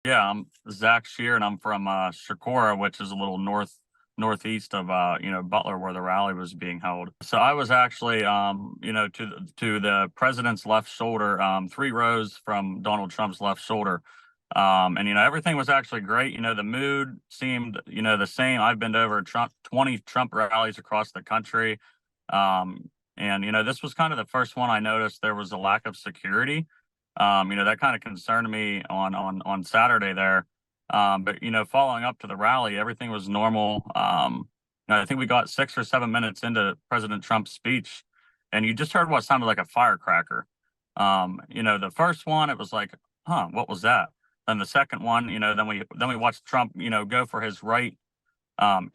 Yeah, I'm Zach Scherer, and I'm from Shakora, which is a little northeast of Butler, where the rally was being held. So I was actually to the president's left shoulder, 3 rows from Donald Trump's left shoulder. And everything was actually great. The mood seemed the same. I've been to over 20 Trump rallies across the country. And this was kind of the first one I noticed there was a lack of security. That kind of concerned me on Saturday there. But following up to the rally, everything was normal. I think we got 6 or 7 minutes into President Trump's speech, and you just heard what sounded like a firecracker. The first one, it was like, huh, what was that? Then the second one, then we watched Trump, go for his right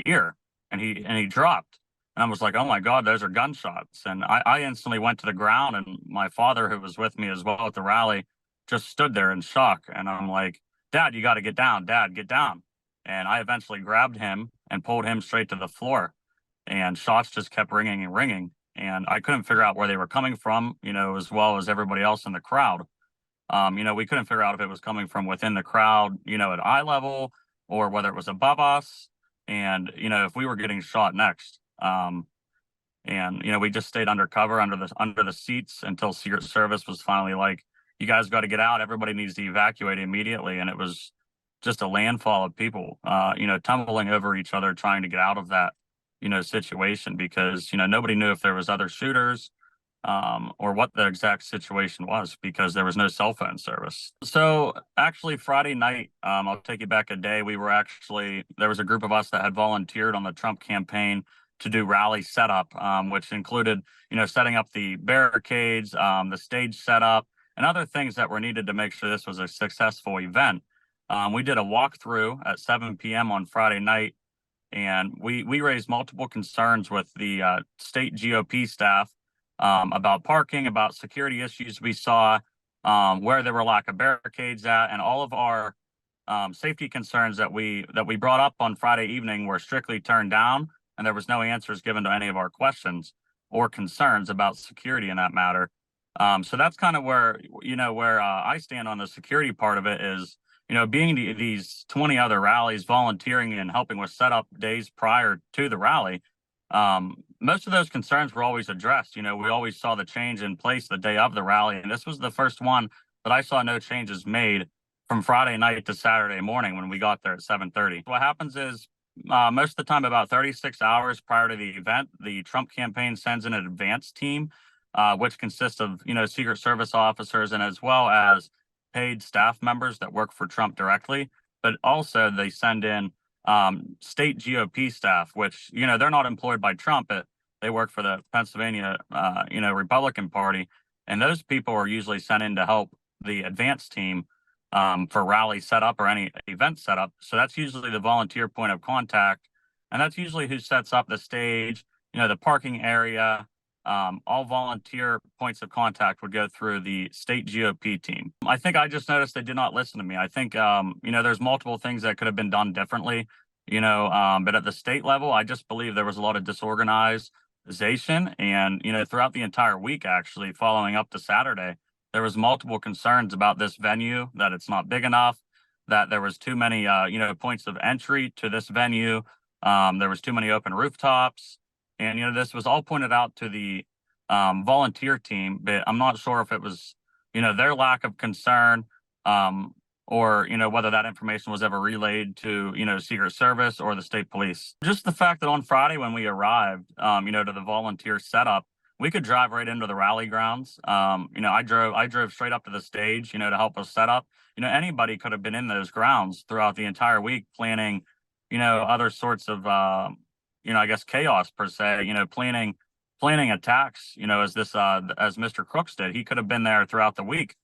ear, and he dropped. And I was like, oh my God, those are gunshots. And I instantly went to the ground, and my father, who was with me as well at the rally, just stood there in shock. And I'm like, Dad, you got to get down. Dad, get down. And I eventually grabbed him and pulled him straight to the floor. And shots just kept ringing and ringing. And I couldn't figure out where they were coming from, as well as everybody else in the crowd. We couldn't figure out if it was coming from within the crowd, at eye level, or whether it was above us. And, if we were getting shot next. We just stayed undercover under the seats until Secret Service was finally like, you guys got to get out. Everybody needs to evacuate immediately. And it was just a landfall of people, tumbling over each other, trying to get out of that, situation, because, nobody knew if there was other shooters, or what the exact situation was, because there was no cell phone service. So actually Friday night, I'll take you back a day. There was a group of us that had volunteered on the Trump campaign to do rally setup, which included, setting up the barricades, the stage setup, and other things that were needed to make sure this was a successful event. We did a walkthrough at 7 p.m. on Friday night, and we raised multiple concerns with the state GOP staff, about parking, about security issues we saw, where there were lack of barricades at, and all of our safety concerns that we brought up on Friday evening were strictly turned down, and there was no answers given to any of our questions or concerns about security in that matter. So that's kind of where I stand on the security part of it is, being these 20 other rallies, volunteering and helping with setup days prior to the rally. Most of those concerns were always addressed. We always saw the change in place the day of the rally, and this was the first one that I saw no changes made from Friday night to Saturday morning when we got there at 7:30. What happens is, most of the time, about 36 hours prior to the event, the Trump campaign sends in an advance team, which consists of, Secret Service officers and as well as paid staff members that work for Trump directly. But also they send in state GOP staff, which, they're not employed by Trump, but they work for the Pennsylvania, Republican Party. And those people are usually sent in to help the advance team, for rally setup or any event setup. So that's usually the volunteer point of contact. And that's usually who sets up the stage, the parking area. All volunteer points of contact would go through the state GOP team. I think I just noticed they did not listen to me. I think, there's multiple things that could have been done differently, but at the state level, I just believe there was a lot of disorganization. And, throughout the entire week, actually, following up to Saturday, there was multiple concerns about this venue, that it's not big enough, that there was too many, points of entry to this venue. There was too many open rooftops. And, this was all pointed out to the volunteer team, but I'm not sure if it was, their lack of concern, or, whether that information was ever relayed to, Secret Service or the state police. Just the fact that on Friday when we arrived, to the volunteer setup, we could drive right into the rally grounds. I drove straight up to the stage, to help us set up. Anybody could have been in those grounds throughout the entire week planning, other sorts of, I guess chaos per se, planning attacks, as Mr. Crooks did. He could have been there throughout the week,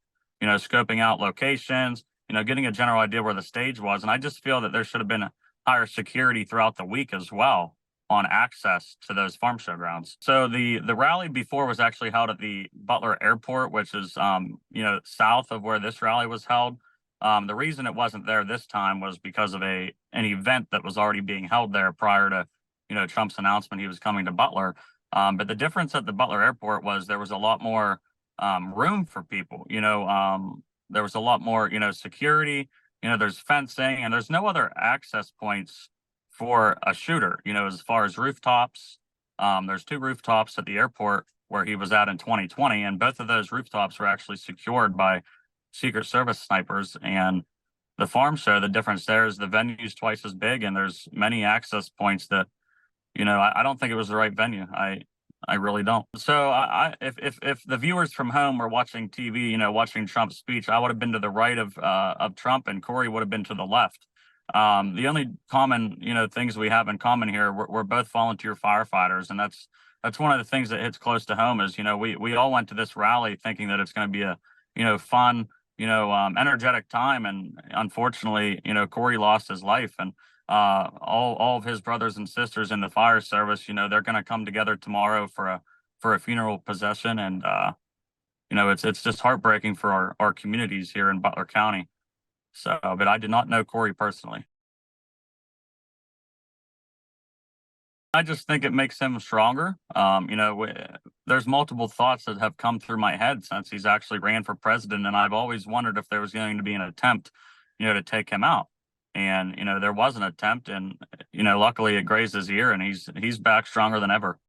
scoping out locations, getting a general idea where the stage was. And I just feel that there should have been a higher security throughout the week as well on access to those farm show grounds. So the rally before was actually held at the Butler Airport, which is, south of where this rally was held. The reason it wasn't there this time was because of an event that was already being held there prior to, Trump's announcement he was coming to Butler. But the difference at the Butler Airport was there was a lot more room for people. There was a lot more, security. there's fencing and there's no other access points for a shooter, as far as rooftops. There's two rooftops at the airport where he was at in 2020, and both of those rooftops were actually secured by Secret Service snipers. And the farm show, the difference there is the venue's twice as big, and there's many access points that, I don't think it was the right venue. I really don't. So if the viewers from home were watching TV, watching Trump's speech, I would have been to the right of Trump, and Corey would have been to the left. The only common, things we have in common here, we're both volunteer firefighters, and that's one of the things that hits close to home is, we all went to this rally thinking that it's going to be a, fun, energetic time, and unfortunately, Corey lost his life, and all of his brothers and sisters in the fire service, they're going to come together tomorrow for a funeral procession, and it's just heartbreaking for our communities here in Butler County. So, but I did not know Corey personally. I just think it makes him stronger. There's multiple thoughts that have come through my head since he's actually ran for president, and I've always wondered if there was going to be an attempt, to take him out. And there was an attempt, and luckily it grazed his ear, and he's back stronger than ever.